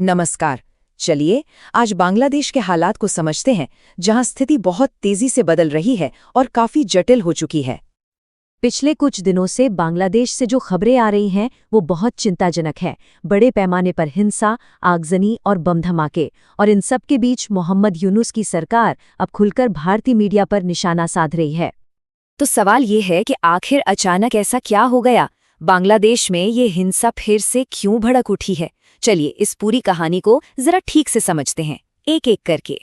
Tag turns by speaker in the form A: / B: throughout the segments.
A: नमस्कार। चलिए आज बांग्लादेश के हालात को समझते हैं, जहां स्थिति बहुत तेजी से बदल रही है और काफी जटिल हो चुकी है।
B: पिछले कुछ दिनों से बांग्लादेश से जो खबरें आ रही हैं वो बहुत चिंताजनक है। बड़े पैमाने पर हिंसा, आगजनी और बम धमाके, और इन सब के बीच मोहम्मद यूनुस की सरकार अब खुलकर भारतीय मीडिया पर निशाना साध रही है।
A: तो सवाल ये है कि आखिर अचानक ऐसा क्या हो गया? बांग्लादेश में ये हिंसा फिर से क्यों भड़क उठी है? चलिए इस पूरी कहानी को जरा ठीक से समझते हैं, एक एक करके।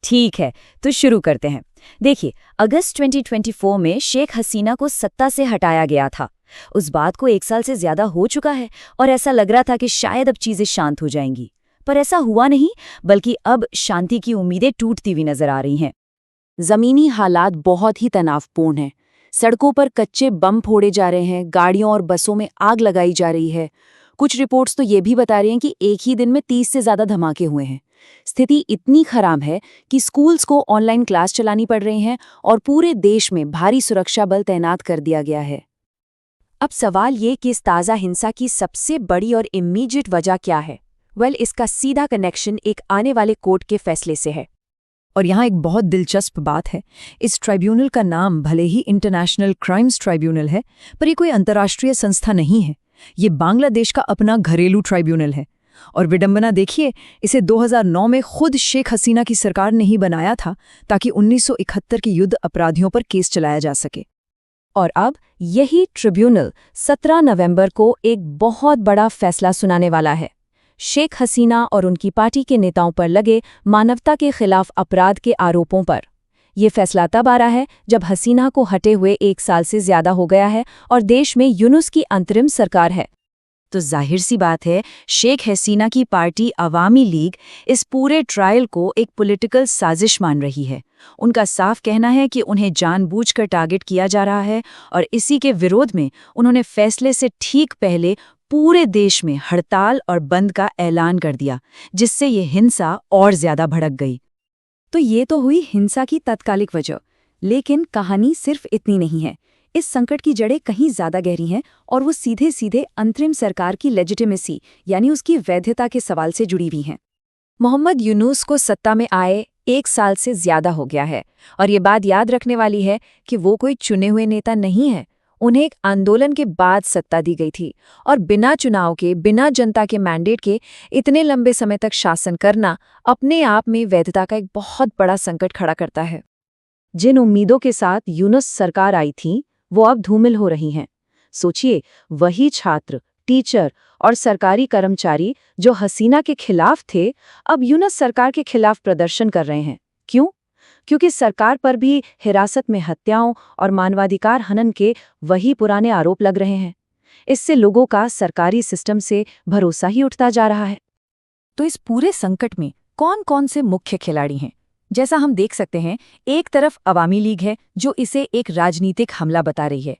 B: ठीक है, तो शुरू करते हैं। देखिए, अगस्त 2024 में शेख हसीना को सत्ता से हटाया गया था। उस बात को 1 साल से ज्यादा हो चुका है और ऐसा लग रहा था कि शायद अब चीजें शांत हो जाएंगी, पर ऐसा हुआ नहीं, बल्कि अब शांति की उम्मीदें टूटती हुई नजर आ रही हैं।
A: जमीनी हालात बहुत ही तनावपूर्ण हैं। सड़कों पर कच्चे बम फोड़े जा रहे हैं, गाड़ियों और बसों में आग लगाई जा रही है। कुछ रिपोर्ट्स तो ये भी बता रही हैं कि एक ही दिन में 30 से ज्यादा धमाके हुए हैं। स्थिति इतनी खराब है कि स्कूल्स को ऑनलाइन क्लास चलानी पड़ रही हैं और पूरे देश में भारी सुरक्षा बल तैनात कर दिया गया है।
B: अब सवाल ये कि इस ताज़ा हिंसा की सबसे बड़ी और इमीडिएट वजह क्या है? इसका सीधा कनेक्शन एक आने वाले कोर्ट के फैसले से है।
C: और यहाँ एक बहुत दिलचस्प बात है, इस ट्राइब्यूनल का नाम भले ही इंटरनेशनल क्राइम्स ट्राइब्यूनल है, पर ये कोई अंतर्राष्ट्रीय संस्था नहीं है। ये बांग्लादेश का अपना घरेलू ट्राइब्यूनल है। और विडंबना देखिए, इसे 2009 में खुद शेख हसीना की सरकार ने ही बनाया था ताकि 1971 के युद्ध अपराधियों पर केस चलाया जा सके।
B: और अब यही ट्रिब्यूनल 17 नवंबर को एक बहुत बड़ा फैसला सुनाने वाला है, शेख हसीना और उनकी पार्टी के नेताओं पर लगे मानवता के खिलाफ अपराध के आरोपों पर। ये फैसला तब आ रहा है जब हसीना को हटे हुए 1 साल से ज्यादा हो गया है और देश में यूनुस की अंतरिम सरकार है।
A: तो जाहिर सी बात है, शेख हसीना की पार्टी अवामी लीग इस पूरे ट्रायल को एक पॉलिटिकल साजिश मान रही है। उनका साफ कहना है कि उन्हें जानबूझकर टारगेट किया जा रहा है और इसी के विरोध में उन्होंने फैसले से ठीक पहले पूरे देश में हड़ताल और बंद का ऐलान कर दिया, जिससे ये हिंसा और ज्यादा भड़क गई।
B: तो ये तो हुई हिंसा की तात्कालिक वजह, लेकिन कहानी सिर्फ इतनी नहीं है। इस संकट की जड़ें कहीं ज्यादा गहरी हैं और वो सीधे सीधे अंतरिम सरकार की लेजिटिमेसी यानी उसकी वैधता के सवाल से जुड़ी हुई हैं। मोहम्मद यूनुस को सत्ता में आए 1 साल से ज्यादा हो गया है, और ये बात याद रखने वाली है कि वो कोई चुने हुए नेता नहीं है। उन्हें एक आंदोलन के बाद सत्ता दी गई थी, और बिना चुनाव के, बिना जनता के मैंडेट के इतने लंबे समय तक शासन करना अपने आप में वैधता का एक बहुत बड़ा संकट खड़ा करता है। जिन उम्मीदों के साथ यूनुस सरकार आई थी वो अब धूमिल हो रही हैं। सोचिए, वही छात्र, टीचर और सरकारी कर्मचारी जो हसीना के खिलाफ थे, अब यूनुस सरकार के खिलाफ प्रदर्शन कर रहे हैं। क्यों? क्योंकि सरकार पर भी हिरासत में हत्याओं और मानवाधिकार हनन के वही पुराने आरोप लग रहे हैं। इससे लोगों का सरकारी सिस्टम से भरोसा ही उठता जा रहा है।
C: तो इस पूरे संकट में कौन कौन से मुख्य खिलाड़ी हैं? जैसा हम देख सकते हैं, एक तरफ अवामी लीग है जो इसे एक राजनीतिक हमला बता रही है।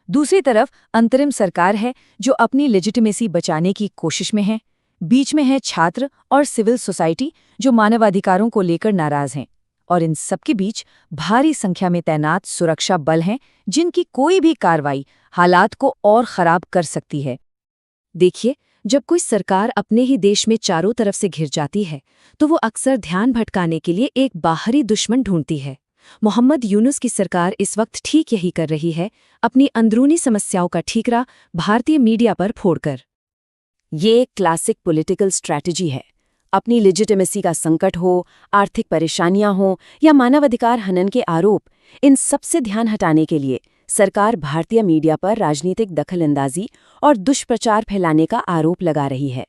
C: दूसरी तरफ अंतरिम सरकार है जो अपनी लेजिटिमेसी बचाने की कोशिश में है। बीच में है छात्र और सिविल सोसाइटी जो मानवाधिकारों को लेकर नाराज हैं। और इन सबके बीच भारी संख्या में तैनात सुरक्षा बल हैं जिनकी कोई भी कार्रवाई हालात को और खराब कर सकती है।
B: देखिए, जब कोई सरकार अपने ही देश में चारों तरफ से घिर जाती है तो वो अक्सर ध्यान भटकाने के लिए एक बाहरी दुश्मन ढूंढती है। मोहम्मद यूनुस की सरकार इस वक्त ठीक यही कर रही है, अपनी अंदरूनी समस्याओं का ठीकरा भारतीय मीडिया पर फोड़कर।
A: ये एक क्लासिक पॉलिटिकल स्ट्रैटेजी है। अपनी लेजिटिमेसी का संकट हो, आर्थिक परेशानियां हो या मानवाधिकार हनन के आरोप, इन सबसे ध्यान हटाने के लिए सरकार भारतीय मीडिया पर राजनीतिक दखलंदाजी और दुष्प्रचार फैलाने का आरोप लगा रही है।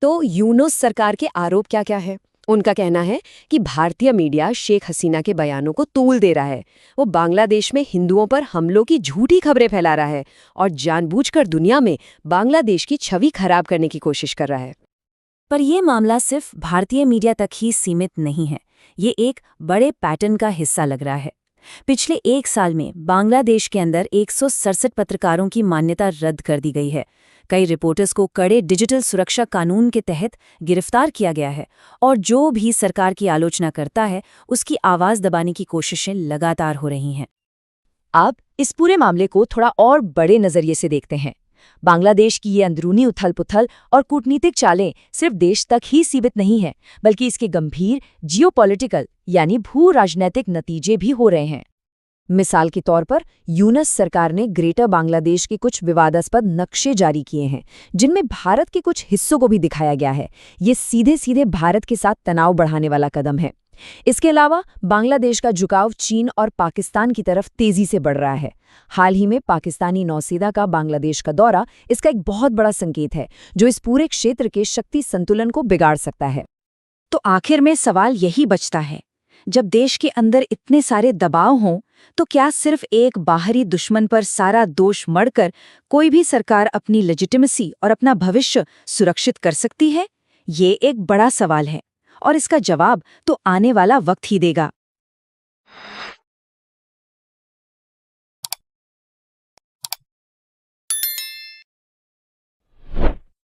D: तो यूनुस सरकार के आरोप क्या-क्या है? उनका कहना है कि भारतीय मीडिया शेख हसीना के बयानों को तूल दे रहा है। वो बांग्लादेश में हिंदुओं पर हमलों की झूठी खबरें फैला रहा है और जानबूझकर दुनिया में बांग्लादेश की छवि खराब करने की कोशिश कर रहा है।
B: पर यह मामला सिर्फ भारतीय मीडिया तक ही सीमित नहीं है। ये एक बड़े पैटर्न का हिस्सा लग रहा है। पिछले 1 साल में बांग्लादेश के अंदर 167 पत्रकारों की मान्यता रद्द कर दी गई है। कई रिपोर्टर्स को कड़े डिजिटल सुरक्षा कानून के तहत गिरफ्तार किया गया है, और जो भी सरकार की आलोचना करता है उसकी आवाज दबाने की कोशिशें लगातार हो रही हैं।
A: अब इस पूरे मामले को थोड़ा और बड़े नजरिए से देखते हैं।
C: बांग्लादेश की ये अंदरूनी उथल-पुथल और कूटनीतिक चालें सिर्फ देश तक ही सीमित नहीं है, बल्कि इसके गंभीर जियोपॉलिटिकल यानी भू राजनीतिक नतीजे भी हो रहे हैं। मिसाल के तौर पर यूनस सरकार ने ग्रेटर बांग्लादेश के कुछ विवादास्पद नक्शे जारी किए हैं, जिनमें भारत के कुछ हिस्सों को भी दिखाया गया है। ये सीधे सीधे भारत के साथ तनाव बढ़ाने वाला कदम है। इसके अलावा बांग्लादेश का झुकाव चीन और पाकिस्तान की तरफ तेजी से बढ़ रहा है। हाल ही में पाकिस्तानी नौसेना का बांग्लादेश का दौरा इसका एक बहुत बड़ा संकेत है, जो इस पूरे क्षेत्र के शक्ति संतुलन को बिगाड़ सकता है।
A: तो आखिर में सवाल यही बचता है, जब देश के अंदर इतने सारे दबाव हों, तो क्या सिर्फ एक बाहरी दुश्मन पर सारा दोष मढ़कर कोई भी सरकार अपनी लेजिटिमेसी और अपना भविष्य सुरक्षित कर सकती है? ये एक बड़ा सवाल है और इसका जवाब तो आने वाला वक्त ही देगा।